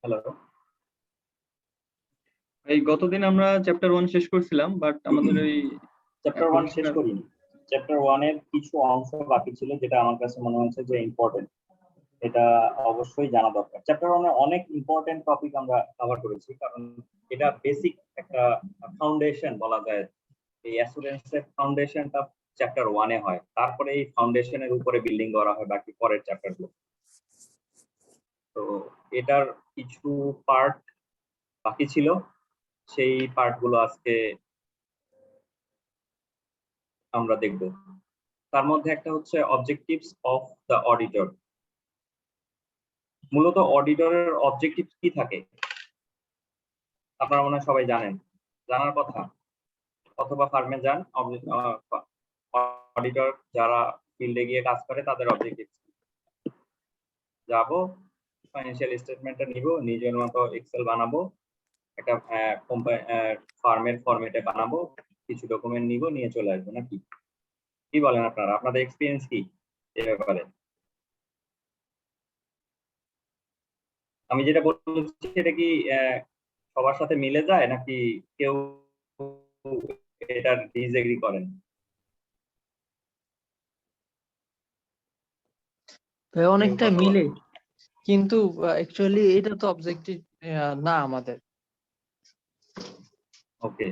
Hello. এই গতদিন আমরা চ্যাপ্টার 1 শেষ করছিলাম, বাট আমাদের এই চ্যাপ্টার 1 শেষ করিনি। চ্যাপ্টার 1 এর কিছু অংশ বাকি ছিল যেটা আমার কাছে মনে হচ্ছে যে ইম্পর্টেন্ট, এটা অবশ্যই জানা দরকার। চ্যাপ্টার 1 এ অনেক ইম্পর্টেন্ট টপিক আমরা কভার করেছি, কারণ এটা বেসিক একটা ফাউন্ডেশন বলা যায়। এই অ্যাসুরেন্সের ফাউন্ডেশনটা চ্যাপ্টার 1 এ হয়, তারপরে এই ফাউন্ডেশনের উপরে বিল্ডিং করা হয় বাকি পরের চ্যাপ্টারগুলো। তো এটার কিছু পার্ট বাকি ছিল, সেই পার্টগুলো আজকে আমরা দেখব। তার মধ্যে একটা হচ্ছে অবজেক্টিভস অফ দ্য অডিটর। মূলত অডিটরের অবজেক্টিভ কি থাকে আপনারা মনে হয় সবাই জানেন, জানার কথা, অথবা ফার্মে যান, অডিটর যারা ফিল্ডে গিয়ে কাজ করে তাদের অবজেক্টিভ যাব, ফাইন্যান্সিয়াল স্টেটমেন্টটা নিব, নিজের মতো এক্সেল বানাবো, একটা ফার্মের ফরম্যাটে বানাবো, কিছু ডকুমেন্ট নিব, নিয়ে চলে আসবো, নাকি কি বলেন আপনারা? আপনাদের এক্সপিরিয়েন্স কি এই ব্যাপারে? আমি যেটা বলছি সেটা কি সবার সাথে মিলে যায়, নাকি কেউ এটা ডিসএগ্রি করেন? অনেকটা মিলে, কিন্তু অ্যাকচুয়ালি এটা তো অবজেক্টিভ না আমাদের। ওকে,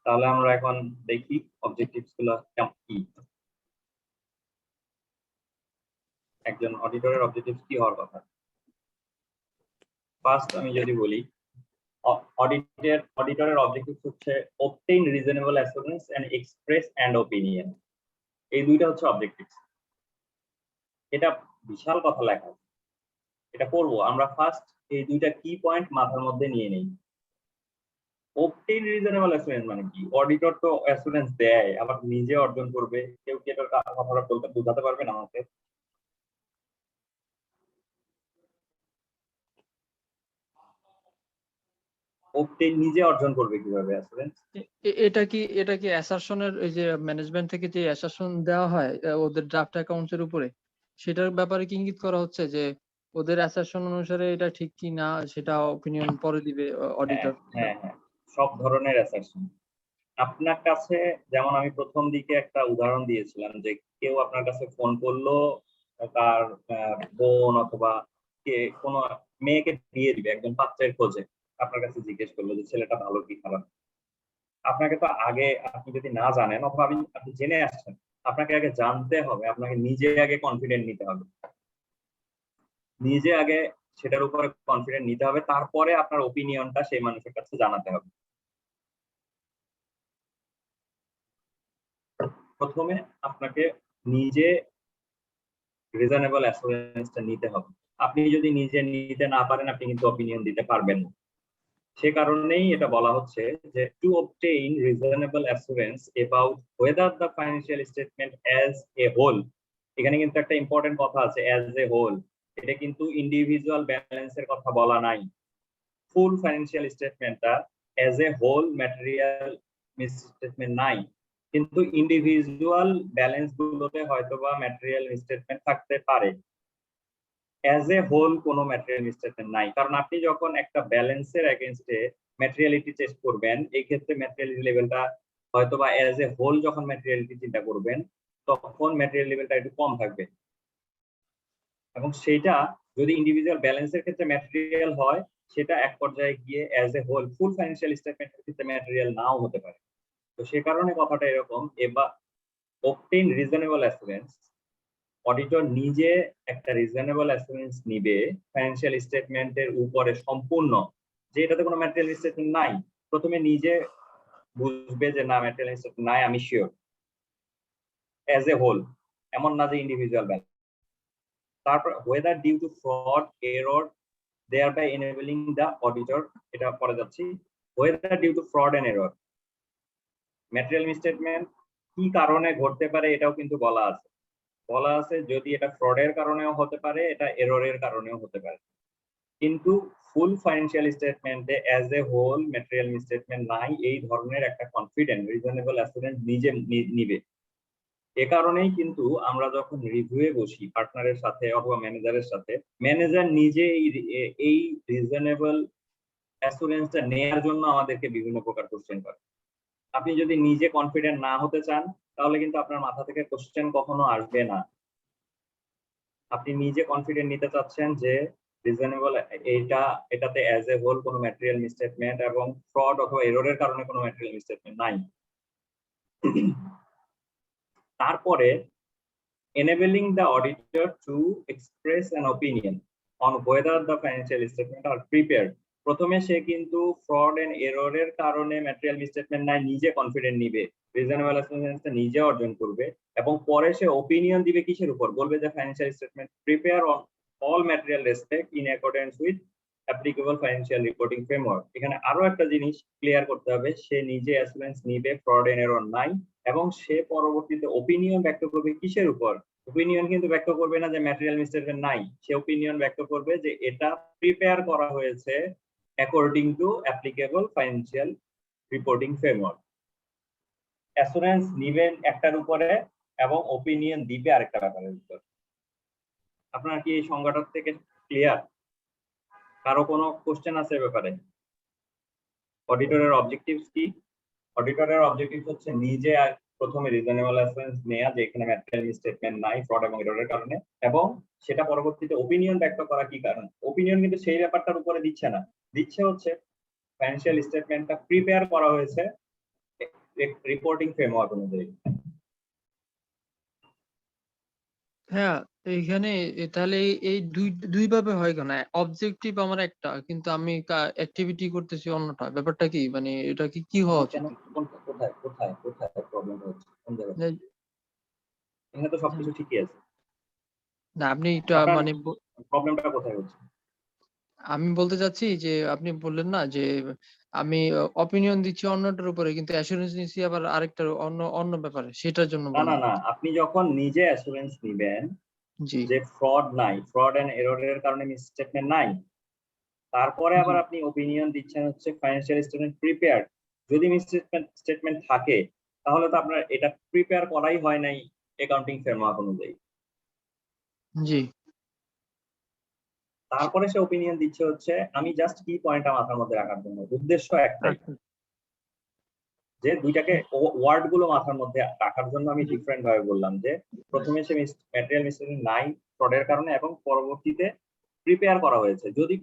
তাহলে আমরা এখন দেখি অবজেক্টিভস গুলো কি। একজন অডিটরের অবজেক্টিভস কি হওয়ার কথা? ফার্স্ট আমি যদি বলি, অডিটরের অবজেক্টিভ হচ্ছে obtain reasonable assurance and express an opinion। এই দুইটা হচ্ছে অবজেক্টিভ। এটা বিশাল কথা লেখা, এটা পড়বো আমরা। ফার্স্ট এই দুইটা কি পয়েন্ট মাথার মধ্যে নিয়ে নেই। obtain reasonable assurance মানে কি? অডিটর তো অ্যাসুরেন্স দেয়, আবার নিজে অর্জন করবে। কেউ কি এটার কথাটা বলতে বোঝাতে পারবেন আমাকে? obtain নিজে অর্জন করবে কিভাবে অ্যাসুরেন্স? এটা কি অ্যাসারশনের এই যে ম্যানেজমেন্ট থেকে যে অ্যাসারশন দেওয়া হয় ওদের ড্রাফট অ্যাকাউন্টসের উপরে, সেটার ব্যাপারে কি ইঙ্গিত করা হচ্ছে যে ওদের অ্যাসারশন অনুসারে এটা ঠিক কি না সেটা অপিনিয়ন পরে দিবে অডিটর? হ্যাঁ, সব ধরনের অ্যাসারশন। আপনার কাছে যেমন আমি প্রথম দিকে একটা উদাহরণ দিয়েছিলাম যে কেউ আপনার কাছে ফোন করলো, তার বোন অথবা কে কোনো মেয়েকে দিয়ে দিবে, একজন পাত্রের খোঁজে আপনার কাছে জিজ্ঞেস করলো যে ছেলেটা ভালো কি খারাপ। আপনাকে তো আগে, আপনি যদি না জানেন অথবা আপনি জেনে আসছেন, আপনাকে আগে জানতে হবে, আপনাকে নিজে আগে কনফিডেন্ট নিতে হবে, নিজে আগে সেটার উপরে কনফিডেন্ট নিতে হবে, তারপরে আপনার ওপিনিয়নটা সেই মানুষের কাছে জানাতে হবে। প্রথমে আপনাকে নিজে রিজনেবল অ্যাসুরেন্সটা নিতে হবে। আপনি যদি নিজে নিতে না পারেন, আপনি কিন্তু অপিনিয়ন দিতে পারবেন না। সে কারণেই এটা বলা হচ্ছে যে to obtain reasonable assurance about whether the financial statement as a whole. এখানে কিন্তু একটা ইম্পর্টেন্ট কথা আছে, অ্যাজ এ হোল। এটা কিন্তু ইন্ডিভিজুয়াল ব্যালেন্সের কথা বলা নাই। ফুল ফাইন্যান্সিয়াল স্টেটমেন্টটা as a whole material misstatement নাই, কিন্তু ইন্ডিভিজুয়াল ব্যালেন্স গুলোতে হয়তোবা ম্যাটেরিয়াল মিসস্টেটমেন্ট থাকতে পারে। অ্যাজ এ হোল কোনো ম্যাটেরিয়াল মিসস্টেটমেন্ট নাই, কারণ আপনি যখন একটা ব্যালেন্সের এগেইনস্টে ম্যাটেরিয়ালিটি টেস্ট করবেন, এই ক্ষেত্রে ম্যাটেরিয়ালিটি লেভেলটা হয়তোবা অ্যাজ এ হোল যখন ম্যাটেরিয়ালিটি চিন্তা করবেন, তখন ম্যাটেরিয়াল লেভেলটা একটু কম থাকবে। এবং সেইটা যদি ইন্ডিভিজুয়াল ব্যালেন্সের ক্ষেত্রে ম্যাটেরিয়াল হয়, সেটা এক পর্যায়ে গিয়ে as a whole full financial স্টেটমেন্টের ক্ষেত্রে ম্যাটেরিয়াল নাও হতে পারে। তো সে কারণে কথাটা এরকম। এবার obtain reasonable assurance, অডিটর নিজে একটা রিজনেবল অ্যাসুরেন্স নিবে ফাইন্যান্সিয়াল স্টেটমেন্টের উপরে সম্পূর্ণ, যে এটাতে কোনো ম্যাটেরিয়াল স্টেটমেন্ট নাই। প্রথমে নিজে বুঝবে যে না, ম্যাটেরিয়াল স্টেটমেন্ট নাই, আমি শিওর, অ্যাজ এ হোল, এমন না যে ইন্ডিভিজুয়াল ব্যালেন্স। তারপর whether due to fraud, error, thereby enabling the auditor, এটা পরে যাচ্ছি, whether due to fraud and error, material misstatement কি কারণে ঘটতে পারে এটাও কিন্তু বলা আছে। বলা আছে যদি এটা ফ্রডের কারণেও হতে পারে, এটা এররের কারণেও হতে পারে, কিন্তু ফুল ফাইন্যান্সিয়াল স্টেটমেন্টে as a whole material misstatement নাই, এই ধরনের একটা কনফিডেন্ট রিজনেবল অ্যাসুরেন্স নিজে নিবে। এ কারণেই কিন্তু আমরা যখন রিভিউয়ে বসি পার্টনারের সাথে অথবা ম্যানেজারের সাথে, ম্যানেজার নিজে এই রিজনেবল অ্যাসুরেন্সটা নেয়ার জন্য আমাদেরকে বিভিন্ন প্রকার কোশ্চেন করে। আপনি যদি নিজে কনফিডেন্ট না হতে চান তাহলে কিন্তু আপনার মাথা থেকে কোশ্চেন কখনো আসবে না। আপনি নিজে কনফিডেন্ট নিতে চাচ্ছেন যে রিজনেবল এটাতে অ্যাজ এ হোল কোনো ম্যাটেরিয়াল মিসস্টেটমেন্ট এবং ফ্রড অথবা এররের কারণে কোনো ম্যাটেরিয়াল মিসস্টেটমেন্ট নাই। তারপরে enabling the auditor to express an opinion on whether the financial statement are prepared. প্রথমে সে কিন্তু ফ্রড এন্ড এররের কারণে ম্যাটেরিয়াল মিসস্টেটমেন্ট নাই নিজে কনফিডেন্ট নিবে, রিজনেবল অ্যাসুরেন্সটা নিজে অর্জন করবে এবং পরে সে ওপিনিয়ন দিবে কিসের উপর, বলবে যে financial statement prepare on all material respect in accordance with applicable financial reporting framework. এখানে আরো একটা জিনিস ক্লিয়ার করতে হবে, সে নিজে অ্যাসুরেন্স নিবে ফ্রড এন্ড এরর নাই এবং সে পরবর্তীতে ওপিনিয়ন ব্যক্ত করবে কিসের উপর। ওপিনিয়ন কিন্তু ব্যক্ত করবে না যে ম্যাটেরিয়াল মিসস্টেটমেন্ট নাই, সে ওপিনিয়ন ব্যক্ত করবে যে এটা প্রিপেয়ার করা হয়েছে according to applicable financial reporting framework. Assurance নিবেন একটার উপরে এবং ওপিনিয়ন দিবে আরেকটা ব্যাপারের উপর। আপনারা কি এই সংজ্ঞাটা থেকে ক্লিয়ার? কারো কোনো কোশ্চেন আছে ব্যাপারে? অডিটরের অবজেক্টিভস কি? অডিটরের অবজেক্টিভ হচ্ছে নিজে প্রথমে রিজনেবল অ্যাসুরেন্স নেয়া যে এখানে ম্যাটেরিয়াল মিসস্টেটমেন্ট নাই ফ্রড এবং এররের কারণে, এবং সেটা পরবর্তীতে ওপিনিয়ন ব্যক্ত করা কি কারণ। ওপিনিয়ন কিন্তু সেই ব্যাপারটার উপরে দিচ্ছে না, দিচ্ছে হচ্ছে ফাইন্যান্সিয়াল স্টেটমেন্টটা প্রিপেয়ার করা হয়েছে রিপোর্টিং ফ্রেমওয়ার্ক অনুযায়ী। হ্যাঁ, এইখানে তাহলে এই দুই ভাবে হয় কেন? অবজেক্টিভ আমার একটা, কিন্তু আমি অ্যাক্টিভিটি করতেছি অন্যটা। ব্যাপারটা কি? মানে এটা কি হওয়া উচিত? কোথায় কোথায় কোথায় প্রবলেম হচ্ছে, কোন জায়গায়? যে- এখানে তো সবকিছু ঠিকই আছে। না, আপনি এটা আপনার মানে প্রবলেমটা কোথায় হচ্ছে? আমি বলতে চাচ্ছি যে আপনি বললেন না যে আমি অপিনিয়ন দিচ্ছি অন্যটার উপরে, কিন্তু অ্যাসুরেন্স নিচ্ছি আবার আরেকটার অন্য ব্যাপারে, সেটার জন্য না না বললাম। না, আপনি যখন নিজে অ্যাসুরেন্স নিবেন জি যে ফ্রড নাই, ফ্রড এন্ড এররের কারণে মিসস্টেটমেন্ট নাই, তারপরে আবার জি আপনি ওপিনিয়ন দিচ্ছেন হচ্ছে ফাইন্যান্সিয়াল স্টেটমেন্ট প্রিপেয়ার্ড। যদি মিসস্টেটমেন্ট থাকে তাহলে তো আপনার এটা প্রিপেয়ার করাই হয় নাই অ্যাকাউন্টিং ফ্রেমওয়ার্ক অনুযায়ী। জি তারপরে সে ওপিনিয়ন দিচ্ছে হচ্ছে, আমি জাস্ট কি পয়েন্টটা মাথার মধ্যে রাখার জন্য, উদ্দেশ্য একটাই, আচ্ছা যে দুইটাকে ওয়ার্ড গুলো মাথার মধ্যে রাখার জন্য আমি ডিফারেন্ট ভাবে বললাম যে প্রথমে সে ম্যাটেরিয়াল মিসস্টেটমেন্ট নাই ফ্রডের কারণে এবং পরবর্তীতে প্রিপেয়ার করা হয়েছে। যদি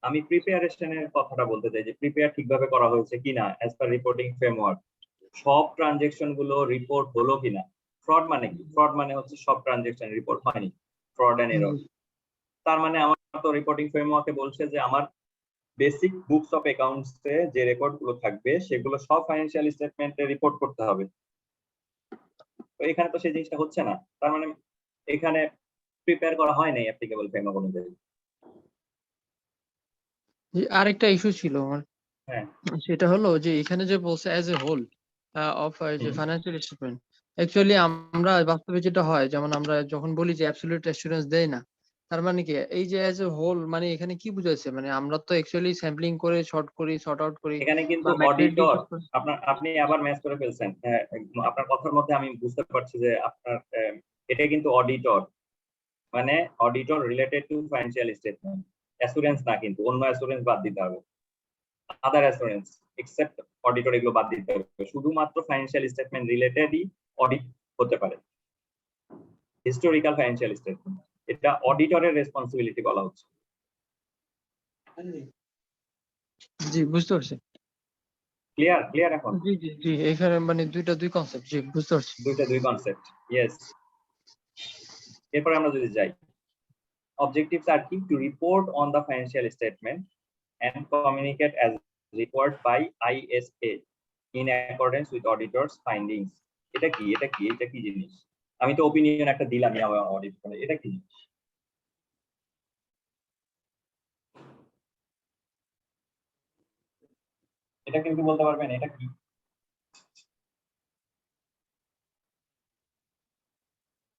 আমি প্রিপেয়ারেশনের কথাটা বলতে চাই যে প্রিপেয়ার ঠিকভাবে করা হয়েছে কিনা অ্যাজ পার রিপোর্টিং ফ্রেমওয়ার্ক, সব ট্রানজেকশন গুলো রিপোর্ট হলো কিনা। ফ্রড মানে কি? ফ্রড মানে হচ্ছে সব ট্রানজেকশন রিপোর্ট হয়নি, ফ্রড এন্ড এরর। তার মানে আমার তো রিপোর্টিং ফ্রেমওয়ার্কে বলছে যে আমার বেসিক বুকস অফ অ্যাকাউন্টসে যে রেকর্ড গুলো থাকবে সেগুলো সব ফাইন্যান্সিয়াল স্টেটমেন্টে রিপোর্ট করতে হবে। তো এখানে তো সেই জিনিসটা হচ্ছে না, তার মানে এখানে প্রিপেয়ার করা হয় নাই অ্যাপ্লিকেবল ফ্রেমওয়ার্ক অনুযায়ী। আরেকটা ইস্যু ছিল আমার, হ্যাঁ, সেটা হলো যে এখানে যে বলছে অ্যাজ এ হোল অফ যে হুম। ফাইন্যান্সিয়াল স্টেটমেন্ট, অ্যাকচুয়ালি আমরা বাস্তবে যেটা হয়, যেমন আমরা যখন বলি যে অ্যাবসলিউট অ্যাসুরেন্স দেয় না, তার মানে কি এই যে অ্যাজ এ হোল মানে এখানে কি বুঝাইছে? মানে আমরা তো অ্যাকচুয়ালি স্যাম্পলিং করে সর্ট আউট করি এখানে কিন্তু বা ম্যাটেরিয়াল অডিটর, রিপোর্ট করি। আপনি আবার ম্যাচ করে ফেলছেন। হ্যাঁ, আপনার কথার মধ্যে আমি বুঝতে পারছি যে আপনার এটা কিন্তু অডিটর, মানে auditor related to financial statement, assurance না, কিন্তু অন্য অ্যাসুরেন্স বাদ দিতে হবে, আদার অ্যাসুরেন্স এক্সেপ্ট অডিটর এগুলো বাদ দিতে হবে, শুধুমাত্র ফাইন্যান্সিয়াল স্টেটমেন্ট রিলেটেডই অডিট হতে পারে, হিস্টোরিক্যাল ফাইন্যান্সিয়াল স্টেটমেন্ট। এটা অডিটরের রেসপন্সিবিলিটি বলা হচ্ছে। জি বুঝতে পারছি। ক্লিয়ার ক্লিয়ার এখন? জি এখানে মানে দুই কনসেপ্ট। জি বুঝতে পারছি। দুই কনসেপ্ট, ইয়েস। এরপরে আমরা যদি যাই, objectives are key to report on the financial statement and communicate as required by ISA in accordance with auditors findings. এটা কি এটা কি এটা কি জিনিস? আমি তো ওপিনিয়ন একটা দিলামই আমার অডিট করে, এটা কি জিনিস? এটা কিন্তু বলতে পারবেন এটা কি?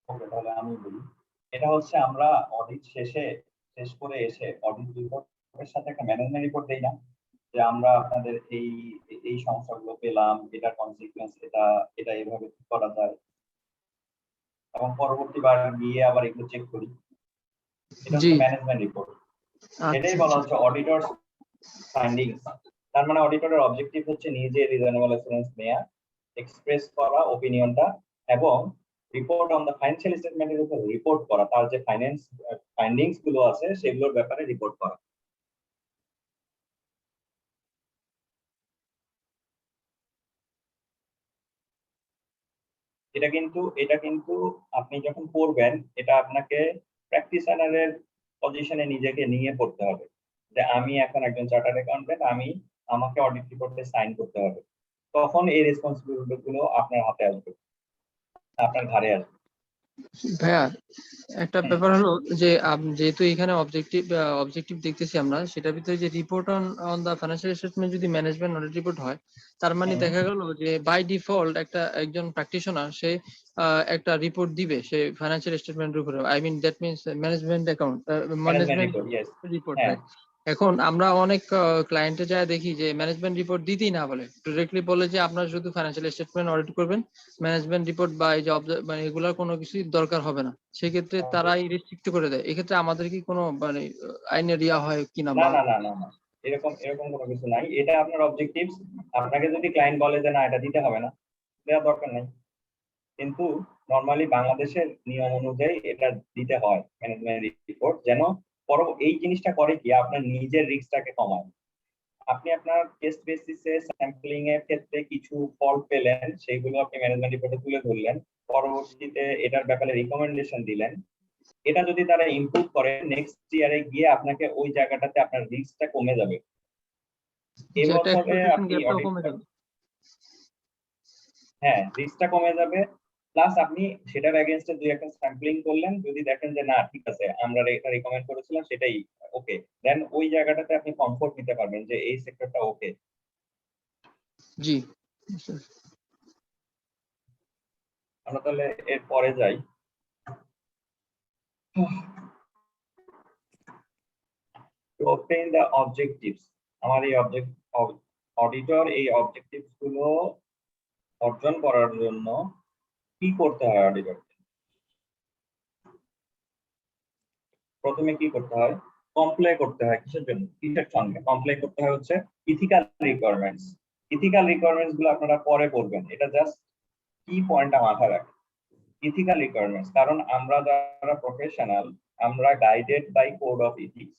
ওকে, তাহলে আমি বলি। এটা হচ্ছে আমরা অডিট শেষ করে এসে অডিট রিপোর্টের সাথে একটা ম্যানেজমেন্ট রিপোর্ট দেই না, যে আমরা আপনাদের এই সমস্যাগুলো পেলাম, এটার কনসিকুয়েন্স এটা, এটা এইভাবে ঠিক করা যায়। এবং পরবর্তীবার গিয়ে আবার একটু চেক করি। এটা জি হচ্ছে ম্যানেজমেন্ট রিপোর্ট। এটাই আচ্ছা বলা আচ্ছা হচ্ছে অডিটর ফাইন্ডিংস। তার মানে অডিটরের অবজেক্টিভ হচ্ছে নিজে রিজনেবল অ্যাসুরেন্স নেওয়া, এক্সপ্রেস করা ওপিনিয়নটা, এবং রিপোর্ট অন দ্য ফাইন্যান্সিয়াল স্টেটমেন্টের উপর রিপোর্ট করা, তার যে ফাইন্যান্স ফাইন্ডিংস গুলো আছে সেগুলোর ব্যাপারে রিপোর্ট করা। এটা কিন্তু আপনি যখন পড়বেন এটা আপনাকে প্র্যাকটিশনারের পজিশনে নিজেকে নিয়ে পড়তে হবে, যে আমি এখন একজন চার্টার্ড অ্যাকাউন্টেন্ট, আমাকে অডিট রিপোর্টে সাইন করতে হবে। তখন এই রেসপন্সিবিলিটি গুলো আপনার হাতে আসবে, আপনার ঘাড়ে আসবে। ভাইয়া একটা ব্যাপার হলো যে যেহেতু এখানে অবজেক্টিভ দেখতেছি আমরা, সেটার ভিতরে যে report on the financial statement যদি ম্যানেজমেন্ট অডিট রিপোর্ট হয়, তার মানে দেখা গেল যে বাই ডিফল্ট একজন প্র্যাকটিশনার সে একটা রিপোর্ট দিবে সে ফাইন্যান্সিয়াল স্টেটমেন্টের উপরে, I mean that means management account management management report, yes. Report, হ্যাঁ, রাইট? এখন আমরা অনেক ক্লায়েন্টে যায় দেখি যে ম্যানেজমেন্ট রিপোর্ট দিতেই না বলে, ডিরেক্টলি বলে যে আপনারা শুধু ফাইন্যান্সিয়াল স্টেটমেন্ট অডিট করবেন, ম্যানেজমেন্ট রিপোর্ট বা এই যে মানে এগুলোর কোনো কিছুই দরকার হবে না। সেক্ষেত্রে তারাই রেস্ট্রিক্ট করে দেয়। এক্ষেত্রে আমাদের কি কোনো মানে আইনের ইয়া হয় কিনা না বা না না না না, এরকম কোনো কিছু নাই। এটা আপনার অবজেক্টিভস। আপনাকে যদি ক্লায়েন্ট বলে যে না এটা দিতে হবে না, দেওয়ার দরকার নেই। কিন্তু নরমালি বাংলাদেশের নিয়ম অনুযায়ী এটা দিতে হয় ম্যানেজমেন্ট রিপোর্ট, যেন এই জিনিসটা করে কি আপনার নিজের রিস্কটাকে কমায়। আপনি আপনার টেস্ট বেসিসে স্যাম্পলিং এর ক্ষেত্রে কিছু ফল্ট পেলেন, সেইগুলো আপনি ম্যানেজমেন্ট রিপোর্টে তুলে ধরলেন, পরবর্তীতে এটার ব্যাপারে রিকমেন্ডেশন দিলেন। এটা যদি তারা ইমপ্রুভ করে, নেক্সট ইয়ারে গিয়ে আপনাকে ওই জায়গাটাতে আপনার রিস্কটা কমে যাবে। এই যেটা বছরে এক্সপেকটেশন আপনি গ্যাপটাও অডিট, কমে যাবে। হ্যাঁ, রিস্কটা কমে যাবে। প্লাস আপনি সেটার এগেইনস্টে দুই একটা স্যাম্পলিং করলেন, যদি দেখেন যে না ঠিক আছে আমরা এটা রিকমেন্ড করেছিলাম সেটাই ওকে, দেন ওই জায়গাটাতে আপনি কমফোর্ট নিতে পারবেন যে এই সেক্টরটা ওকে। জি আমরা তাহলে এর পরে যাই। টু অবটেইন দ্য অবজেক্টিভস, আমার এই অডিটর এই অবজেক্টিভস গুলো অর্জন করার জন্য কি করতে হয় অডিটর? প্রথমে কি করতে হয়? কমপ্লাই করতে হয়। কিসের জন্য? কিসের সঙ্গে কমপ্লাই করতে হয়? হচ্ছে ইথিক্যাল রিকোয়ারমেন্টস। ইথিক্যাল রিকোয়ারমেন্টস গুলো আপনারা পরে পড়বেন, এটা জাস্ট কি পয়েন্টটা মাথায় রাখেন। ইথিক্যাল রিকোয়ারমেন্টস, কারণ আমরা যারা প্রফেশনাল, আমরা guided by code of ethics.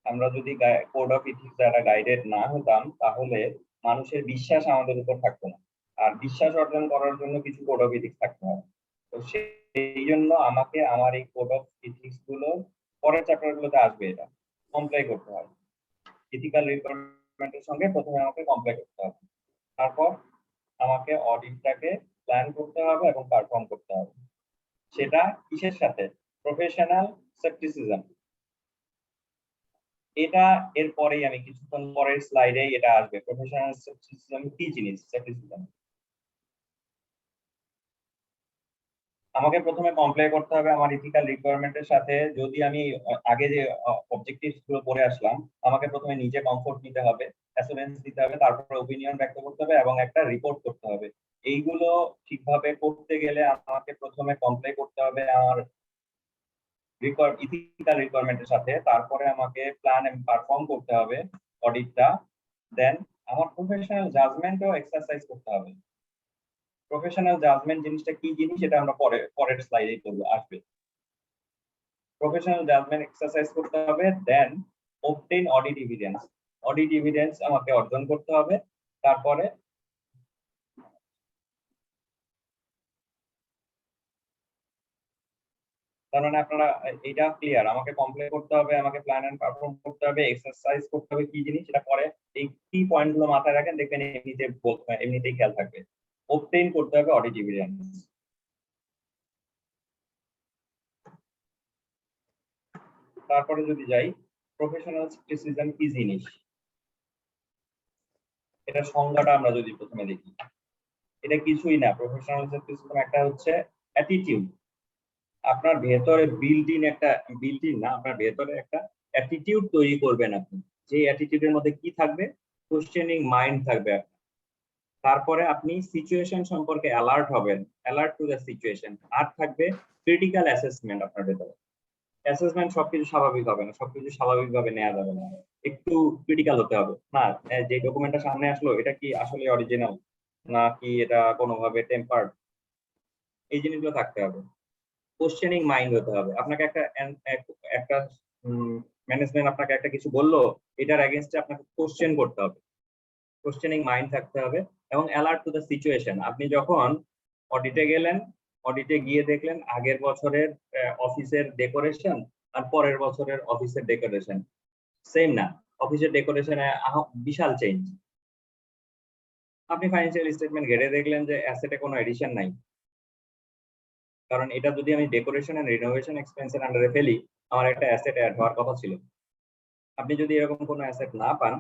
আমরা যদি কোড অফ ইথিক্স দ্বারা গাইডেড না হতাম, তাহলে মানুষের বিশ্বাস আমাদের উপর থাকতো না। আর বিশ্বাস অর্জন করার জন্য কিছু কোড অফ ইথিক্স থাকতে হয়। তো সেই জন্য আমাকে আমার এই কোড অফ ইথিক্স গুলো পরের চ্যাপ্টার গুলোতে আসবে, এটা কমপ্লাই করতে হয়। ইথিক্যাল রিকোয়ারমেন্টের সঙ্গে প্রথমে আমাকে কমপ্লাই করতে হবে, তারপর আমাকে অডিটটাকে প্ল্যান করতে হবে এবং পারফর্ম করতে হবে। সেটা কিসের সাথে? Professional scepticism. এটা এরপরেই আমি কিছুক্ষণ পরের স্লাইডে এটা আসবে। প্রফেশনাল স্কেপটিসিজম কি জিনিস? স্কেপটিসিজম আমাকে প্রথমে কমপ্লাই করতে হবে আমার ইথিক্যাল রিকোয়ারমেন্টের সাথে। যদি আমি আগে যে অবজেক্টিভস গুলো পড়ে আসলাম, আমাকে প্রথমে নিজে কমফোর্ট নিতে হবে, অ্যাসুরেন্স দিতে হবে, তারপরে ওপিনিয়ন ব্যক্ত করতে হবে এবং একটা রিপোর্ট করতে হবে। এইগুলো ঠিকভাবে করতে গেলে আমাকে প্রথমে কমপ্লাই করতে হবে আমার ইথিক্যাল রিকোয়ারমেন্টের সাথে, তারপরে আমাকে প্ল্যান এন্ড পারফর্ম করতে হবে অডিটটা, দেন আমার প্রফেশনাল জাজমেন্টও এক্সারসাইজ করতে হবে। প্রফেশনাল জাজমেন্ট জিনিসটা কি জিনিস, এটা আমরা পরের স্লাইডে করব, আসবে। প্রফেশনাল জাজমেন্ট এক্সারসাইজ করতে হবে, then obtain audit evidence. Audit evidence আমাকে অর্জন করতে হবে। তারপরে তার মানে আপনারা এটা ক্লিয়ার, আমাকে কমপ্লেন করতে হবে, আমাকে প্ল্যান এন্ড পারফর্ম করতে হবে, এক্সারসাইজ করতে হবে, কি জিনিস এটা পরে। এই কি পয়েন্ট গুলো মাথায় রাখেন, দেখবেন এমনিতেই খেয়াল থাকবে। অবটেইন করতে হবে অডিট এভিডেন্স। তারপরে যদি যাই, প্রফেশনাল স্কেপটিসিজম কি জিনিস, এটা সংজ্ঞাটা আমরা যদি প্রথমে দেখি, এটা কিছুই না। প্রফেশনাল স্কেপটিসিজম একটা হচ্ছে অ্যাটিটিউড। আপনার ভেতরে বিল্ট ইন না, আপনার ভেতরে একটা অ্যাটিটিউড তৈরি করবেন আপনি। যে অ্যাটিটিউডের মধ্যে কি থাকবে? কোশ্চেনিং মাইন্ড থাকবে আপনার। তারপরে আপনি সিচুয়েশন সম্পর্কে অ্যালার্ট হবেন, অ্যালার্ট টু দ্য সিচুয়েশন। আর থাকবে ক্রিটিক্যাল অ্যাসেসমেন্ট আপনার ভেতরে। অ্যাসেসমেন্ট সবকিছু স্বাভাবিক হবে না, সবকিছু স্বাভাবিকভাবে নেওয়া যাবে না, একটু ক্রিটিক্যাল হতে হবে। না, যে ডকুমেন্টটা সামনে আসলো এটা কি আসলে অরিজিনাল নাকি এটা কোনোভাবে টেম্পার্ড, এই জিনিসগুলো থাকতে হবে। কোশ্চেনিং মাইন্ড হতে হবে। আপনাকে একটা ম্যানেজমেন্ট আপনাকে একটা কিছু বললো, এটার এগেইনস্টে আপনাকে কোশ্চেন করতে হবে, কোশ্চেনিং মাইন্ড থাকতে হবে এবং অ্যালার্ট টু দ্য সিচুয়েশন। আপনি যখন অডিটে গেলেন, অডিটে গিয়ে দেখলেন আগের বছরের অফিসের ডেকোরেশন আর পরের বছরের অফিসের ডেকোরেশন সেম না, অফিসের ডেকোরেশনে বিশাল চেঞ্জ। আপনি ফাইন্যান্সিয়াল স্টেটমেন্ট ঘেটে দেখলেন যে অ্যাসেটে কোনো এডিশন নাই, কারণ এটা যদি আমি ডেকোরেশন এন্ড রিনোভেশন এক্সপেন্সের আন্ডারে ফেলি, আমার একটা অ্যাসেট অ্যাড হওয়ার কথা ছিল। আপনি যদি এরকম কোনো অ্যাসেট না পান,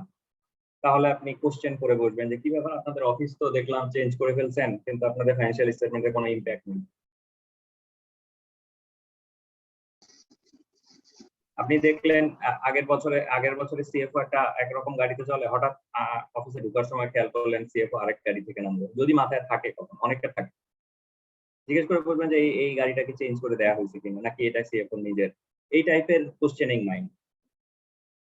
তাহলে আপনি কোশ্চেন করে বসবেন যে কি ব্যাপার, আপনাদের অফিস তো দেখলাম চেঞ্জ করে ফেলছেন কিন্তু আপনাদের ফাইন্যান্সিয়াল স্টেটমেন্টে কোনো ইমপ্যাক্ট নেই। আপনি দেখলেন আগের বছরে সিএফও একরকম গাড়িতে চলে, হঠাৎ অফিসে ঢোকার সময় খেয়াল করলেন সিএফও আরেক গাড়ি থেকে নামলো, যদি মাথায় থাকে, কখন অনেকটা থাকে, জিজ্ঞেস করে বলবেন যে এই গাড়িটাকে চেঞ্জ করে দেওয়া হয়েছে কিনা, নাকি এটা সিএফও নিজের, এই টাইপের কোশ্চেনিং মাইন্ড।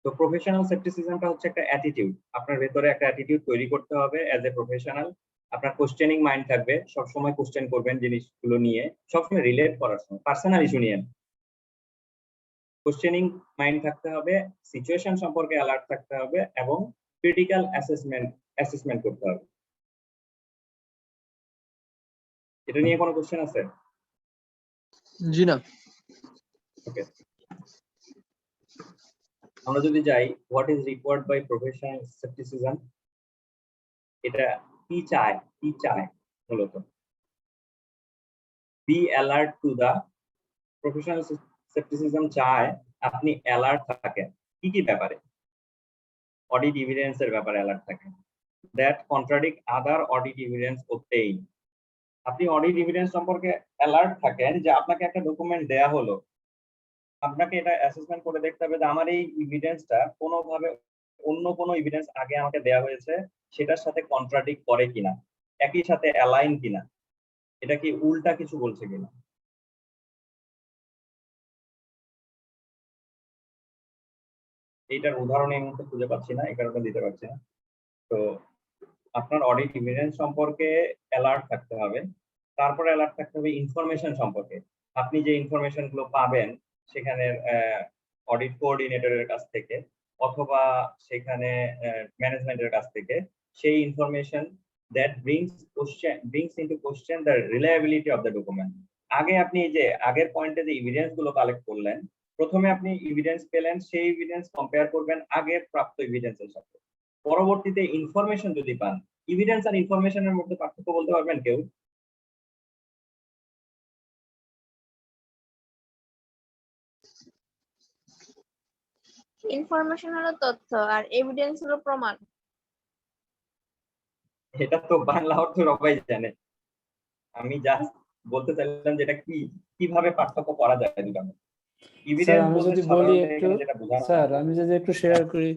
তো প্রফেশনাল সেপ্টিসিজমটা হচ্ছে একটা অ্যাটিটিউড, আপনার ভেতরে একটা অ্যাটিটিউড তৈরি করতে হবে অ্যাজ এ প্রফেশনাল। আপনার কোশ্চেনিং মাইন্ড থাকবে, সবসময় কোশ্চেন করবেন জিনিসগুলো নিয়ে, সবসময় রিলেট করার সময় পার্সোনাল ইস্যু নিয়ে। কোশ্চেনিং মাইন্ড থাকতে হবে, সিচুয়েশন সম্পর্কে অ্যালার্ট থাকতে হবে এবং ক্রিটিক্যাল অ্যাসেসমেন্ট করতে হবে। এটা নিয়ে কোনো কোশ্চেন আছে? জি না। ওকে, আমরা যদি যাই what is required by professional scepticism, এটা কি চায় মূলত, be alert to the professional scepticism চায় আপনি অ্যালার্ট থাকেন কি ব্যাপারে, অডিট এভিডেন্সের ব্যাপারে অ্যালার্ট থাকেন, that contradict other audit evidence obtain. আপনি অডিট এভিডেন্স সম্পর্কে অ্যালার্ট থাকেন যে আপনাকে একটা ডকুমেন্ট দেয়া হলো, আপনাকে এটা অ্যাসেসমেন্ট করে দেখতে হবে যে আমার এই এভিডেন্সটা কোনোভাবে অন্য কোনো এভিডেন্স আগে আমাকে দেয়া হয়েছে সেটার সাথে কন্ট্রাডিক্ট করে কিনা, একই সাথে অ্যালাইন কিনা, এটা কি উল্টা কিছু বলছে কিনা। এইটার উদাহরণ এই মুহূর্তে খুঁজে পাচ্ছি না, এই কারণে দিতে পারছি না। তো আপনার অডিট এভিডেন্স সম্পর্কে অ্যালার্ট থাকতে হবে। তারপরে অ্যালার্ট থাকতে হবে ইনফরমেশন সম্পর্কে। আপনি যে ইনফরমেশন গুলো পাবেন সেখানে অডিট কোঅর্ডিনেটরের কাছ থেকে অথবা সেখানে ম্যানেজমেন্টের কাছ থেকে, সেই information that brings into question the reliability of the document. আগে আপনি যে আগের পয়েন্টে যে এভিডেন্স গুলো কালেক্ট করলেন, প্রথমে আপনি এভিডেন্স পেলেন, সেই এভিডেন্স কম্পেয়ার করবেন আগের প্রাপ্ত এভিডেন্সের সাথে। পরবর্তীতে ইনফরমেশন যদি পান, এভিডেন্স আর ইনফরমেশনের মধ্যে পার্থক্য বলতে পারবেন কেউ? ইনফরমেশন হলো তথ্য আর এভিডেন্স হলো প্রমাণ। এটা তো বাংলা অর্থ সবাই জানে, আমি জাস্ট বলতে চাইলাম যে এটা কিভাবে পার্থক্য করা যায় দুটার মধ্যে। স্যার এভিডেন্স আমি বলতে যদি বলি সাধারণত একটু, এখানে যেটা বোঝানো হয়, স্যার আমি যদি একটু শেয়ার করি,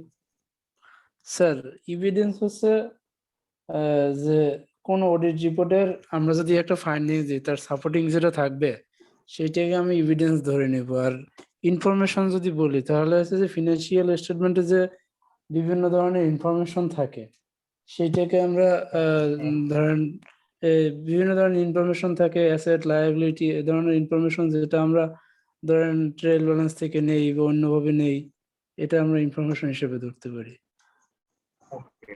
স্যার এভিডেন্স হচ্ছে যে কোন অডিট রিপোর্টের আমরা যদি একটা ফাইন্ডিংস দিই, তার সাপোর্টিং যেটা থাকবে সেইটাকে আমি এভিডেন্স ধরে নেব। আর ইনফরমেশন যদি বলি তাহলে হচ্ছে যে ফিনান্সিয়াল স্টেটমেন্টে যে বিভিন্ন ধরনের ইনফরমেশন থাকে সেইটাকে আমরা ধরেন বিভিন্ন ধরনের ইনফরমেশন থাকে, অ্যাসেট লায়াবিলিটি এ ধরনের ইনফরমেশন যেটা আমরা ধরেন ট্রায়াল ব্যালেন্স থেকে নেই বা অন্যভাবে নেই, এটা আমরা ইনফরমেশন হিসেবে ধরতে পারি। ওকে,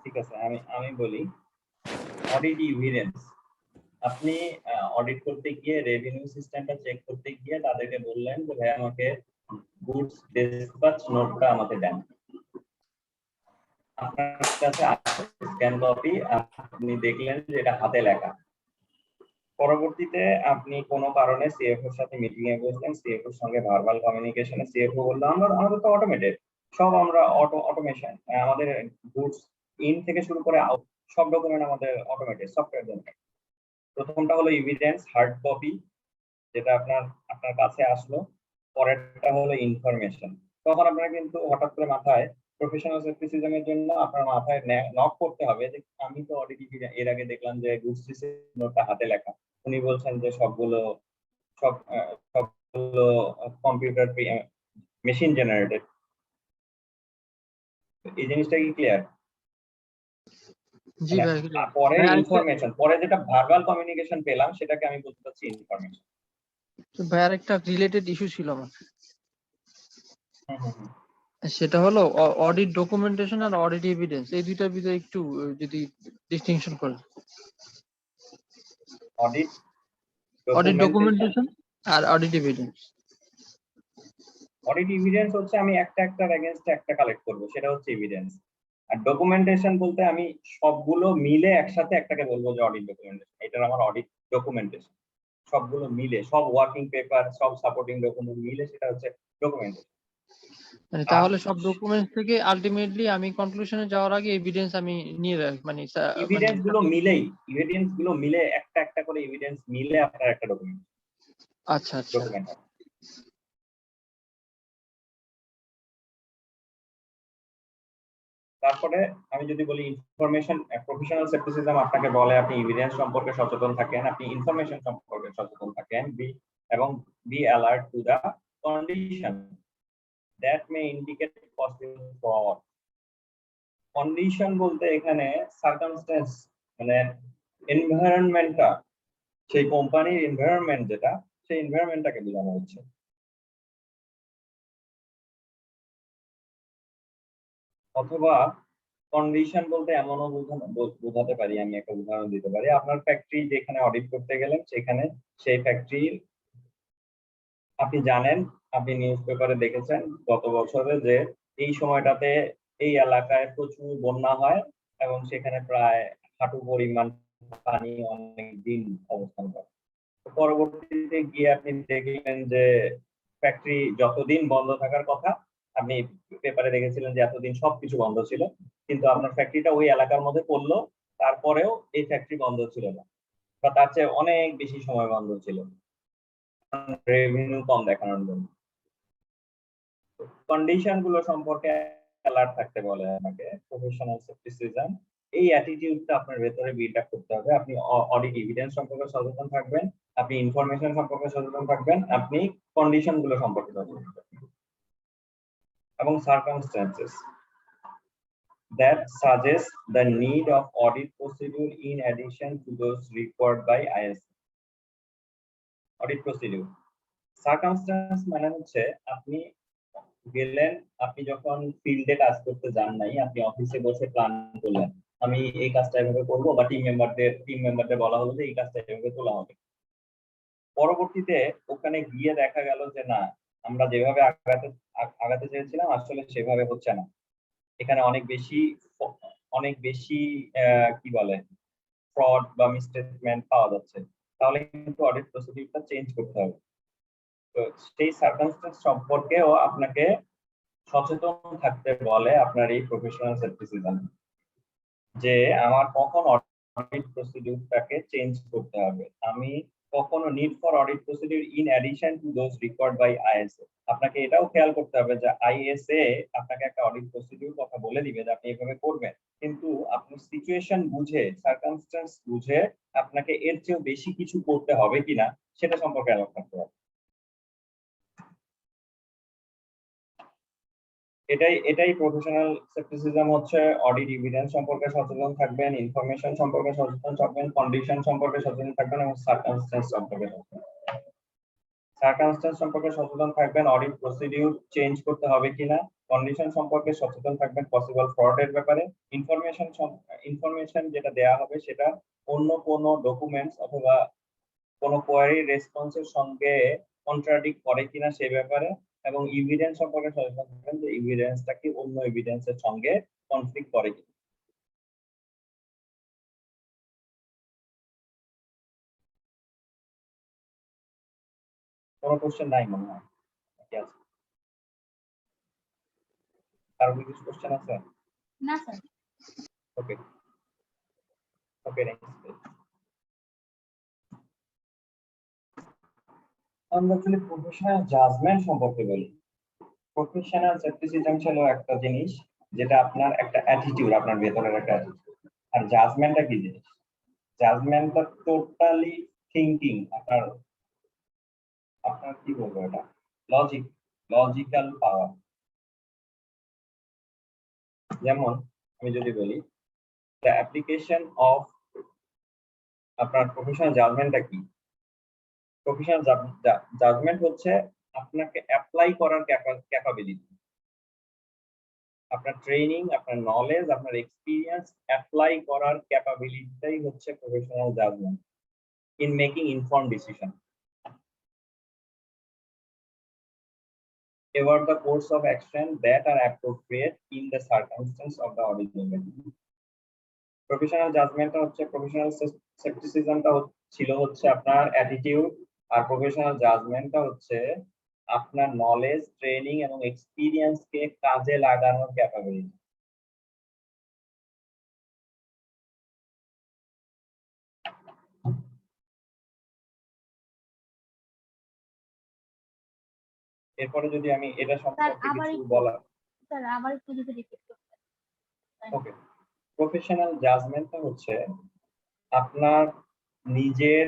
ঠিক আছে, আমি বলি অডিট এভিডেন্স। আপনি অডিট করতে গিয়ে রেভিনিউ সিস্টেমটা চেক করতে গিয়ে তাদেরকে বললেন যে ভাই আমাকে গুডস ডিসপ্যাচ নোটটা আমাকে দেন, আপনার কাছে স্ক্যান কপি, আপনি দেখলেন যে এটা হাতে লেখা। পরবর্তীতে আপনি কোনো কারণে সিএফও এর সাথে মিটিং এ বসলেন, সিএফও এর সঙ্গে ভার্বাল কমিউনিকেশনে সিএফও বললো আমাদের তো অটোমেটেড, সব আমরা অটোমেশন, আমাদের গুডস ইন থেকে শুরু করে আউট সব ডকুমেন্ট আমাদের অটোমেটেড সফটওয়্যার জন্য। প্রথমটা হলো এভিডেন্স হার্ড কপি, যেটা আপনার কাছে আসলো। পরেরটা হলো ইনফরমেশন। তখন আপনার কিন্তু হঠাৎ করে মাথায় প্রফেশনাল সেপ্টিসিজমের জন্য আপনার মাথায় নক করতে হবে যে আমি তো অডিট এর আগে দেখলাম যে গুডস নোটটা হাতে লেখা, উনি বলছেন যে সবগুলো কম্পিউটার মেশিন জেনারেটেড। এই জিনিসটা কি ক্লিয়ার? জি ভাই clear। পরে ভাই, আরেকটা- ইনফরমেশন, পরে যেটা ভার্বাল কমিউনিকেশন পেলাম সেটাকে আমি বলতে চাচ্ছি ইনফরমেশন। ভাই আরেকটা রিলেটেড ইস্যু ছিল আমার, সেটা হলো অডিট ডকুমেন্টেশন আর অডিট এভিডেন্স, এই দুইটার ভিতরে একটু যদি ডিস্টিংশন করেন। অডিট অডিট ডকুমেন্টেশন আর অডিট এভিডেন্স। অডিট এভিডেন্স হচ্ছে আমি একটার এগেইনস্ট একটা কালেক্ট করব, সেটা হচ্ছে এভিডেন্স। আর ডকুমেন্টেশন বলতে আমি সবগুলো মিলে একসাথে একটাকে বলবো যে অডিট ডকুমেন্টেশন, এটার আমার অডিট ডকুমেন্টেশন। সবগুলো মিলে, সব ওয়ার্কিং পেপার, সব সাপোর্টিং ডকুমেন্ট মিলে সেটা হচ্ছে ডকুমেন্টেশন। মানে তাহলে সব ডকুমেন্টস থেকে আলটিমেটলি আমি কনক্লুশনে যাওয়ার আগে এভিডেন্স আমি নিয়ে মানে এভিডেন্স গুলো মিলে একটা করে এভিডেন্স মিলে আপনার একটা ডকুমেন্ট। আচ্ছা আচ্ছা ডকুমেন্ট তারপরে আমি যদি বলি ইনফরমেশন, প্রফেশনাল সেপ্টিসিজম আপনাকে বলে আপনি এভিডেন্স সম্পর্কে সচেতন থাকেন, আপনি ইনফরমেশন সম্পর্কে সচেতন থাকেন, এবং be alert to the condition that may indicate possible fraud. Condition বলতে এখানে সার্কামস্টেন্স, মানে এনভায়রনমেন্টটা, সেই কোম্পানির এনভায়রনমেন্ট যেটা, সেই এনভায়রনমেন্টটাকে বোঝানো হচ্ছে। অথবা কন্ডিশন বলতে এমনও বোঝাতে পারি, আমি একটা উদাহরণ দিতে পারি। আপনার ফ্যাক্টরি যেখানে অডিট করতে গেলেন, সেখানে সেই ফ্যাক্টরির আপনি জানেন, আপনি নিউজ পেপারে দেখেছেন গত বছরে যে এই সময়টাতে এই এলাকায় প্রচুর বন্যা হয় এবং সেখানে প্রায় হাঁটু পরিমাণ পানি অনেক দিন অবস্থান করে। পরবর্তীতে গিয়ে আপনি দেখলেন যে ফ্যাক্টরি যতদিন বন্ধ থাকার কথা, আপনি পেপারে দেখেছিলেন যে এতদিন সবকিছু বন্ধ ছিল, কিন্তু আপনার ফ্যাক্টরিটা ওই এলাকার মধ্যে পড়লো, তারপরেও এই ফ্যাক্টরি বন্ধ ছিল না, বা তার চেয়ে অনেক বেশি সময় বন্ধ ছিল, রেভিনিউ কম দেখানোর জন্য। কন্ডিশন গুলো সম্পর্কে অ্যালার্ট থাকতে বলে আমাকে প্রফেশনাল সেপ্টিসিজম। এই অ্যাটিটিউডটা আপনার ভেতরে বিল্ড আপ করতে হবে। আপনি অডিট এভিডেন্স সম্পর্কে সচেতন থাকবেন, আপনি ইনফরমেশন সম্পর্কে সচেতন থাকবেন, আপনি কন্ডিশন গুলো সম্পর্কে সচেতন থাকবেন, এবং circumstances that suggest the need of audit procedure in addition to those required by ISA. Audit procedure circumstance মানে হচ্ছে আপনি গেলেন, আপনি যখন ফিল্ডে কাজ করতে যান নাই, আপনি অফিসে বসে প্ল্যান করলেন আমি এই কাজটা এভাবে করবো, বা টিম মেম্বারদের বলা হলো যে এই কাজটা এভাবে তোলা হবে। পরবর্তীতে ওখানে গিয়ে দেখা গেল যে না, আমরা যেভাবে আগাতে চেয়েছিলাম আসলে সেভাবে হচ্ছে না, এখানে অনেক বেশি কি বলে ফ্রড বা মিসস্টেটমেন্ট পাওয়া যাচ্ছে, তাহলে কিন্তু অডিট প্রসিডিউরটা চেঞ্জ করতে হবে। তো সেই সার্কামস্টেন্স সম্পর্কেও আপনাকে সচেতন থাকতে বলে আপনার এই প্রফেশনাল সেপ্টিসিজম, যে আমার কখন অডিট প্রসিডিউরটাকে চেঞ্জ করতে হবে, আমি কখনো need for audit procedure in addition to those required by ISA. আপনাকে এটাও খেয়াল করতে হবে যে আইএসএ আপনাকে একটা অডিট প্রসিডিউর কথা বলে দিবে যে আপনি এভাবে করবেন, কিন্তু আপনি সিচুয়েশন বুঝে, সার্কামস্টেন্স বুঝে আপনাকে এর চেয়েও বেশি কিছু করতে হবে কিনা সেটা সম্পর্কে আলোচনা করতে হবে। এটাই প্রফেশনাল সেপ্টিসিজম হচ্ছে। অডিট এভিডেন্স সম্পর্কে সচেতন থাকবেন, ইনফরমেশন সম্পর্কে সচেতন থাকবেন, কন্ডিশন সম্পর্কে সচেতন থাকবেন, এবং সার্কামস্টেন্স সম্পর্কে সচেতন থাকবেন, অডিট প্রসিডিউর চেঞ্জ করতে হবে কিনা, কন্ডিশন সম্পর্কে সচেতন থাকবেন পসিবল ফ্রডের ব্যাপারে, ইনফরমেশন যেটা দেয়া হবে সেটা অন্য কোনো ডকুমেন্টস অথবা কোনো কোয়ারি রেসপন্সের সঙ্গে কন্ট্রাডিক্ট করে কিনা সে ব্যাপারে, এবং এভিডেন্স সম্পর্কে সচেতন থাকবেন যে এভিডেন্সটা কি অন্য এভিডেন্সের সঙ্গে কনফ্লিক্ট করে কিনা। কোনো কোশ্চেন নাই মনে হয়, কি আছে? কারো কি কিছু কোশ্চেন আছে? না স্যার। ওকে ওকে, নেক্সট। আমরা আসলে প্রফেশনাল জাজমেন্ট সম্পর্কে বলি। প্রফেশনাল সেপ্টিসিজম ছিল একটা জিনিস যেটা আপনার একটা অ্যাটিটিউড, আপনার ভেতরের একটা অ্যাটিটিউড। আর জাজমেন্টটা কি জিনিস? জাজমেন্টটা টোটালি থিঙ্কিং, আপনার আপনার কি বলবো এটা, লজিক্যাল পাওয়ার। যেমন আমি যদি বলি দ্য অ্যাপ্লিকেশন অফ, আপনার প্রফেশনাল জাজমেন্টটা কি? প্রফেশনাল জাজমেন্ট হচ্ছে আপনাকে অ্যাপ্লাই করার ক্যাপাবিলিটি, আপনার ট্রেনিং, আপনার নলেজ, আপনার এক্সপিরিয়েন্স অ্যাপ্লাই করার ক্যাপাবিলিটিটাই হচ্ছে professional judgment in making informed decision about the course of action that are appropriate in the circumstance of the original. Professional জাজমেন্টটা হচ্ছে, প্রফেশনাল স্কেপটিসিজমটা ছিল হচ্ছে আপনার অ্যাটিটিউড, আর প্রফেশনাল জাজমেন্টটা হচ্ছে আপনার নলেজ, ট্রেনিং এবং এক্সপিরিয়েন্সকে কাজে লাগানোর ক্যাপাবিলিটি। এরপরে যদি আমি এটা সম্পর্কে কিছু বলা, স্যার আবার একটু যদি রিপিট করতেন। ওকে, প্রফেশনাল জাজমেন্টটা হচ্ছে আপনার নিজের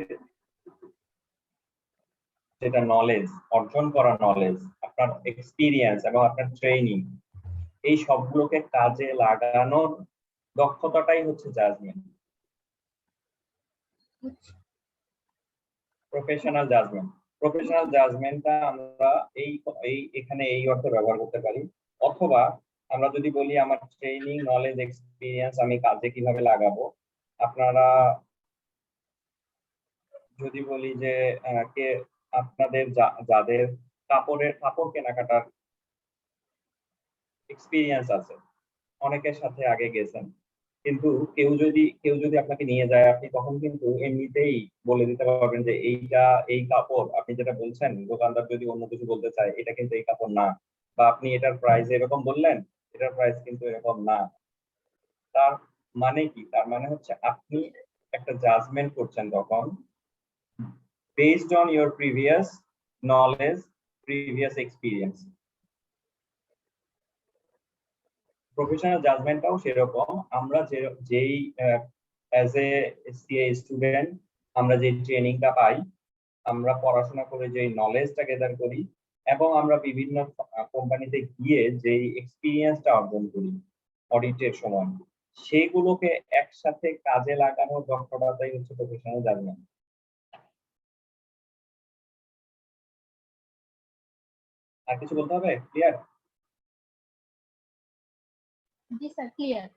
যেটা নলেজ, অর্জন করা নলেজ, আপনার এক্সপিরিয়েন্স এবং আপনার ট্রেনিং, এই সবগুলোকে কাজে লাগানোর দক্ষতাটাই হচ্ছে জাজমেন্ট, প্রফেশনাল জাজমেন্ট। প্রফেশনাল জাজমেন্টটা আমরা এখানে এই অর্থে ব্যবহার করতে পারি, অথবা আমরা যদি বলি আমার ট্রেনিং, নলেজ, এক্সপিরিয়েন্স আমি কাজে কিভাবে লাগাবো। আপনারা যদি বলি যে কে আপনাদের যাদের কাপড় কেনাকাটার এক্সপিরিয়েন্স আছে, অনেকের সাথে আগে গেছেন, কিন্তু কেউ যদি আপনাকে নিয়ে যায়, আপনি তখন কিন্তু এমনিতেই বলে দিতে পারবেন যে এই কাপড়, আপনি যেটা বলছেন দোকানদার যদি অন্য কিছু বলতে চায়, এটা কিন্তু এই কাপড় না, বা আপনি এটার প্রাইস এরকম বললেন, এটার প্রাইস কিন্তু এরকম না। তার মানে কি? তার মানে হচ্ছে আপনি একটা জাজমেন্ট করছেন তখন based on your previous knowledge, previous experience. Professional জাজমেন্টটাও সেরকম, আমরা যেই অ্যাজ এ সিএ স্টুডেন্ট আমরা যে ট্রেনিংটা পাই, আমরা পড়াশোনা করে যে নলেজটা গেদার করি, এবং আমরা বিভিন্ন কোম্পানিতে গিয়ে যে এক্সপিরিয়েন্সটা অর্জন করি অডিটের সময়, সেইগুলোকে একসাথে কাজে লাগানোর দক্ষতাটাই হচ্ছে প্রফেশনাল জাজমেন্ট। আর কিছু বলতে হবে? ক্লিয়ার? জি স্যার, ক্লিয়ার।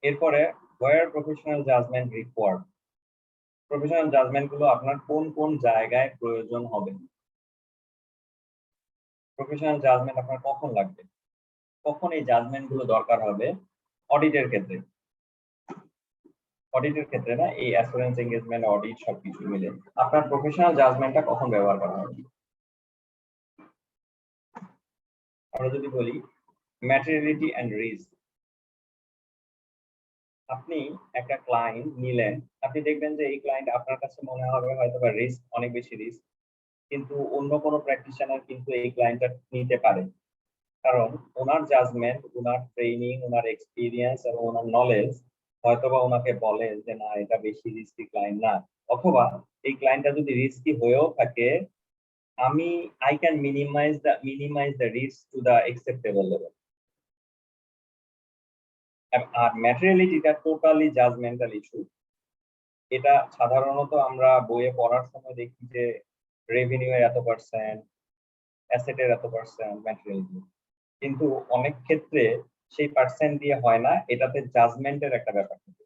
এরপরে where professional judgment required, professional judgment গুলো আপনার কোন কোন জায়গায় প্রয়োজন হবে। প্রফেশনাল জাজমেন্ট আপনার কখন লাগবে, কখন এই জাজমেন্ট গুলো দরকার হবে? অডিটের ক্ষেত্রে, না, এই অ্যাসুরেন্স, এনগেজমেন্ট, অডিট সবকিছু মিলে আপনার প্রফেশনাল জাজমেন্টটা কখন ব্যবহার করা হবে? আমরা যদি বলি ম্যাটেরিয়ালিটি এন্ড রিস্ক, আপনি একটা ক্লায়েন্ট নিলেন, আপনি দেখবেন যে এই ক্লায়েন্ট আপনার কাছে মনে হবে হয়তো বা রিস্ক, অনেক বেশি রিস্ক, কিন্তু অন্য কোনো প্র্যাকটিশনার কিন্তু এই ক্লায়েন্টটা নিতে পারে, কারণ ওনার জাজমেন্ট, ওনার ট্রেনিং, ওনার এক্সপিরিয়েন্স এবং ওনার নলেজ হয়তোবা ওনাকে বলে যে না, এটা বেশি রিস্কি ক্লায়েন্ট না, অথবা এই ক্লায়েন্টটা যদি রিস্কি হয়েও থাকে, I can minimize the risk to the acceptable level. আর ম্যাটেরিয়ালিটিটা টোটালি জাজমেন্টাল ইস্যু। এটা সাধারণত আমরা বইয়ে পড়ার সময় দেখি যে রেভিনিউ এর এত %, অ্যাসেটের এত % ম্যাটেরিয়ালিটি, কিন্তু অনেক ক্ষেত্রে সেই পার্সেন্ট দিয়ে হয় না, এটাতে জাজমেন্টের একটা ব্যাপার থাকে।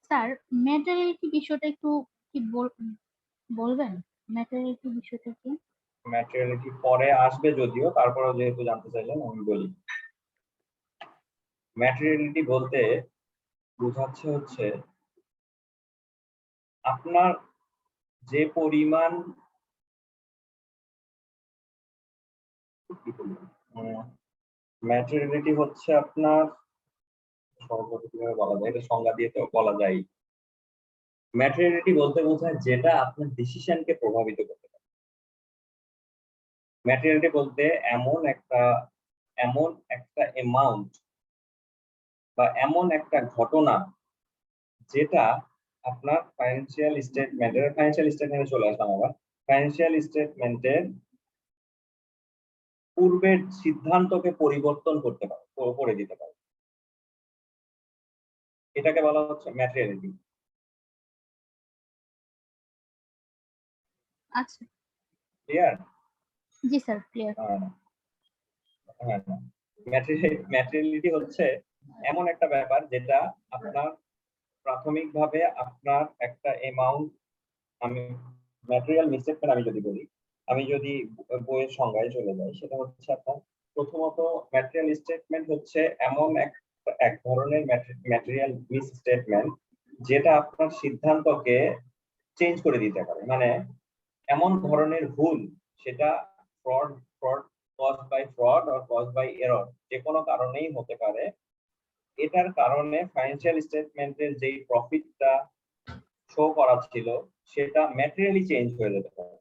স্যার ম্যাটেরিয়ালিটি বিষয়টা একটু কি বলবেন? ম্যাটেরিয়ালিটি বিষয়টা কি? ম্যাটেরিয়ালিটি পরে আসবে যদিও, তারপরেও যেহেতু জানতে চাইলেন আমি বলি। ম্যাটেরিয়ালিটি বলতে বোঝাচ্ছে হচ্ছে আপনার যে পরিমাণ, ম্যাটেরিয়ালিটি হচ্ছে আপনার সর্বপ্রথম কিভাবে বলা যায়, এটা সংজ্ঞা দিয়ে তো বলা যায়। ম্যাটেরিয়ালিটি বলতে বোঝায় যেটা আপনার ডিসিশনকে প্রভাবিত করতে পারে। ম্যাটেরিয়ালিটি বলতে এমন একটা অ্যামাউন্ট বা এমন একটা ঘটনা যেটা আপনার ফাইন্যান্সিয়াল স্টেটমেন্টে চলে আসলাম আবার। ফাইন্যান্সিয়াল স্টেটমেন্টের পূর্বের সিদ্ধান্তকে পরিবর্তন করতে পারে, করে দিতে পারে। এটাকে বলা হচ্ছে ম্যাটেরিয়ালিটি। আচ্ছা, ক্লিয়ার? জি স্যার, ক্লিয়ার। হ্যাঁ, ম্যাটেরিয়ালিটি হচ্ছে এমন একটা ব্যাপার যেটা আপনার প্রাথমিকভাবে আপনার একটা অ্যামাউন্ট, আমি ম্যাটেরিয়াল স্টেটমেন্ট আমি যদি বলি, আমি যদি বইয়ের সংজ্ঞায় চলে যাই, সেটা হচ্ছে আপনার প্রথমত ম্যাটেরিয়াল স্টেটমেন্ট হচ্ছে এমন এক ধরনের ম্যাটেরিয়াল স্টেটমেন্ট যেটা আপনার সিদ্ধান্তকে চেঞ্জ করে দিতে পারে। মানে এমন ধরনের ভুল, সেটা fraud cause by fraud or cause by error, যে কোনো কারণেই হতে পারে। এটার কারণে ফাইন্যান্সিয়াল স্টেটমেন্টের যেই প্রফিটটা শো করা ছিল সেটা ম্যাটেরিয়ালি চেঞ্জ হয়ে যেতে পারে।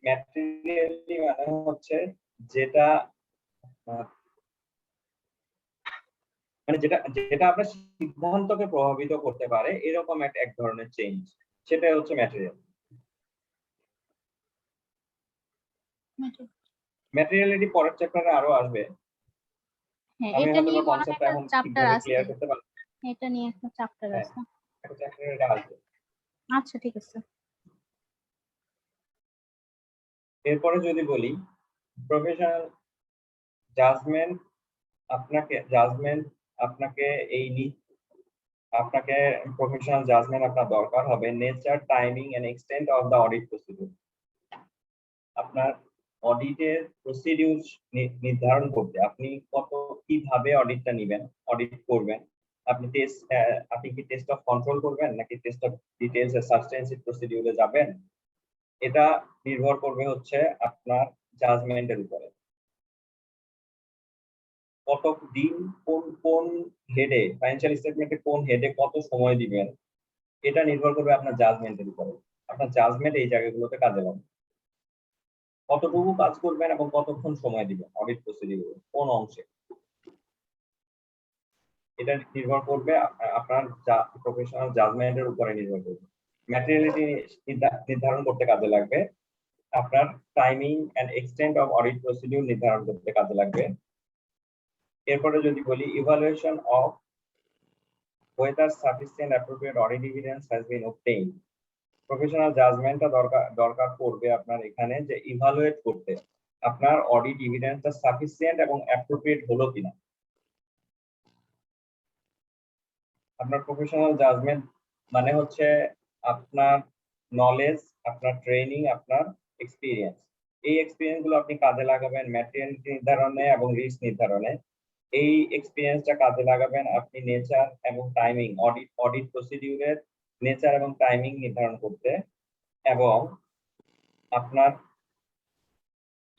ম্যাটেরিয়ালি মানে হচ্ছে যেটা যেটা আপনার সিদ্ধান্তকে প্রভাবিত করতে পারে, এরকম এক ধরনের চেঞ্জ, সেটাই হচ্ছে ম্যাটেরিয়াল। ম্যাটেরিয়ালিটি পরের চ্যাপ্টারে আরো আসবে। হ্যাঁ, আমি এটা হয়তো নিয়ে মনে হয় কনসেপ্টটা একটা এখন চ্যাপ্টার ঠিকভাবে আছে। ক্লিয়ার করতে পারলাম। এটা নিয়ে একটা চ্যাপ্টার হ্যাঁ। আছে। একটা চ্যাপ্টারে এটা আসবে। আচ্ছা, ঠিক আছে। এরপরে যদি বলি প্রফেশনাল জাজমেন্ট, আপনাকে প্রফেশনাল জাজমেন্ট আপনার দরকার হবে nature, timing and extent of the audit procedure. আপনার অডিটের প্রসিডিউর নির্ধারণ করতে আপনি কিভাবে অডিটটা নেবেন, অডিট করবেন। আপনি কি টেস্ট অফ কন্ট্রোল করবেন নাকি টেস্ট অফ ডিটেইলস এর সাবস্টেন্সিভ প্রসিডিউরে যাবেন, এটা নির্ভর করবে হচ্ছে আপনার জাজমেন্টের উপরে। কত দিন কোন হেডে, ফাইন্যান্সিয়াল স্টেটমেন্টে কোন হেডে কত সময় দিবেন, এটা নির্ভর করবে আপনার জাজমেন্টের উপরে। আপনার জাজমেন্ট এই জায়গাগুলোতে কাজে লাগবে। কতটুকু কাজ করবেন এবং কতক্ষণ সময় দিবেন অডিট প্রসিডিউরে, কোন অংশে, এটা নির্ভর করবে আপনার প্রফেশনাল জাজমেন্টের উপরে নির্ভর করবে। ম্যাটেরিয়ালিটি নির্ধারণ করতে কাজে লাগবে, আপনার timing and extent of audit procedure নির্ধারণ করতে কাজে লাগবে। এরপরে যদি বলি evaluation of whether sufficient appropriate audit evidence has been obtained, professional জাজমেন্টটা দরকার পড়বে আপনার এখানে, যে ইভালুয়েট করতে আপনার অডিট এভিডেন্সটা সাফিসিয়েন্ট এবং অ্যাপ্রোপ্রিয়েট হলো কিনা। আপনার প্রফেশনাল জাজমেন্ট মানে হচ্ছে আপনার নলেজ, আপনার ট্রেনিং, আপনার এক্সপিরিয়েন্স, এই এক্সপিরিয়েন্স গুলো আপনি কাজে লাগাবেন ম্যাটেরিয়ালিটি নির্ধারণে এবং রিস্ক নির্ধারণে। এই এক্সপিরিয়েন্সটা কাজে লাগাবেন আপনি নেচার এবং টাইমিং, অডিট প্রসিডিউরের নেচার এবং টাইমিং নির্ধারণ করতে, এবং আপনার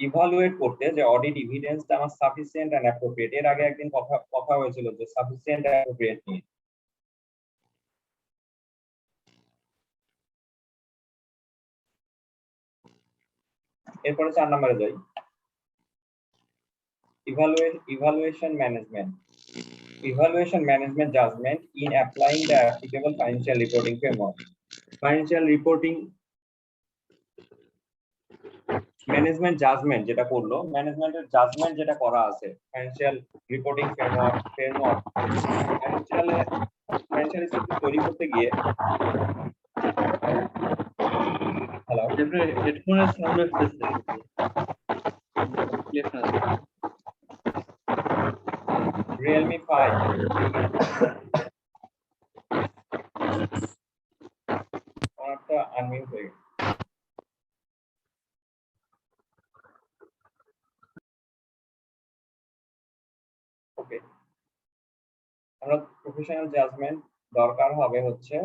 ইভালুয়েট করতে যে অডিট এভিডেন্সটা আমার সাফিসিয়েন্ট এন্ড অ্যাপ্রোপ্রিয়েট। এর আগে একদিন কথা হয়েছিল যে সাফিসিয়েন্ট এন্ড অ্যাপ্রোপ্রিয়েট নিয়ে। এরপরে 4 নম্বরে যাই, evaluation management judgment in applying the applicable financial reporting framework. Financial reporting management judgement যেটা করলো, ম্যানেজমেন্টের জাজমেন্ট যেটা করা আছে financial reporting framework financial statement তৈরি করতে গিয়ে। হ্যালো, আপনার হেডফোনের সাউন্ড আসতেছে, ক্লিয়ার না। Realme 5 অনেকটা আনমিউট হয়ে গেছে। ওকে, আমরা প্রফেশনাল জাজমেন্ট দরকার হবে হচ্ছে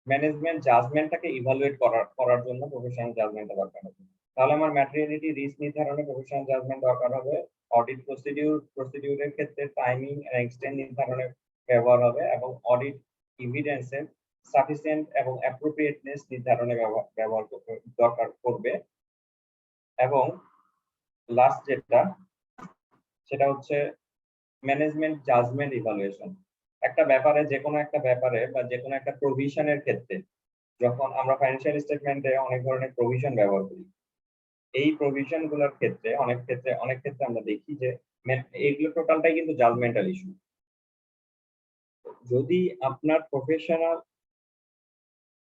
ম্যানেজমেন্ট জাজমেন্টটাকে ইভালুয়েট করার জন্য প্রফেশনাল জাজমেন্টটা দরকার হবে। তাহলে আমার ম্যাটেরিয়ালিটি রিস্ক নির্ধারণে প্রফেশনাল জাজমেন্ট দরকার হবে, অডিট প্রসিডিউরের ক্ষেত্রে টাইমিং এন্ড এক্সটেন্ট নির্ধারণে ব্যবহার হবে, এবং অডিট এভিডেন্সের সাফিসিয়েন্ট এবং অ্যাপ্রোপ্রিয়েটনেস নির্ধারণে ব্যবহার দরকার করবে। এবং লাস্ট যেটা সেটা হচ্ছে ম্যানেজমেন্ট জাজমেন্ট ইভালুয়েশন। একটা ব্যাপারে, যে কোনো একটা ব্যাপারে বা যে কোনো একটা প্রভিশনের ক্ষেত্রে, যখন আমরা ফাইন্যান্সিয়াল স্টেটমেন্টে অনেক ধরনের প্রভিশন ব্যবহার করি, এই প্রভিশন গুলোর ক্ষেত্রে অনেক ক্ষেত্রে আমরা দেখি যে এইগুলো টোটালটাই কিন্তু জাজমেন্টাল ইস্যু। যদি আপনার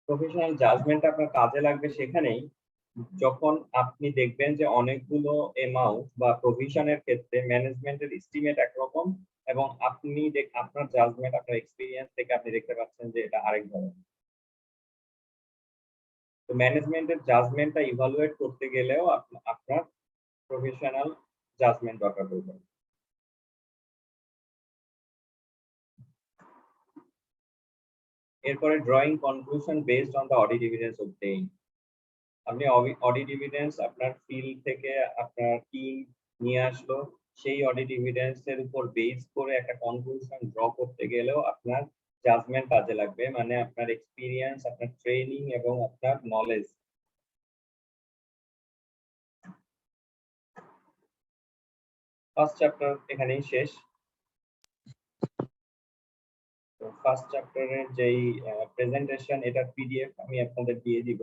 প্রফেশনাল জাজমেন্ট আপনার কাজে লাগবে সেখানেই, যখন আপনি দেখবেন যে অনেকগুলো অ্যামাউন্ট বা প্রভিশনের ক্ষেত্রে ম্যানেজমেন্টের এস্টিমেট একরকম এবং আপনি আপনার জাজমেন্ট, আপনার এক্সপিরিয়েন্স থেকে আপনি দেখতে পাচ্ছেন যে এটা আরেক ধরনের। তো ম্যানেজমেন্টের জাজমেন্টটা ইভালুয়েট করতে গেলেও আপনার প্রফেশনাল জাজমেন্ট দরকার পড়বে। এরপরে drawing conclusion based on the audit evidence obtained. আপনি অডিট এভিডেন্স আপনার ফিল্ড থেকে আপনার টিম নিয়ে আসলো, সেই অডিট এভিডেন্স এর উপর বেস করে একটা কনক্লুশন ড্র করতে গেলেও আপনার জাজমেন্ট কাজে লাগবে, মানে আপনার এক্সপিরিয়েন্স, আপনার ট্রেনিং এবং আপনার নলেজ। ফার্স্ট চ্যাপ্টার এখানেই শেষ। তো ফার্স্ট চ্যাপ্টারের যেই প্রেজেন্টেশন, এটার পিডিএফ আমি আপনাদের দিয়ে দিব।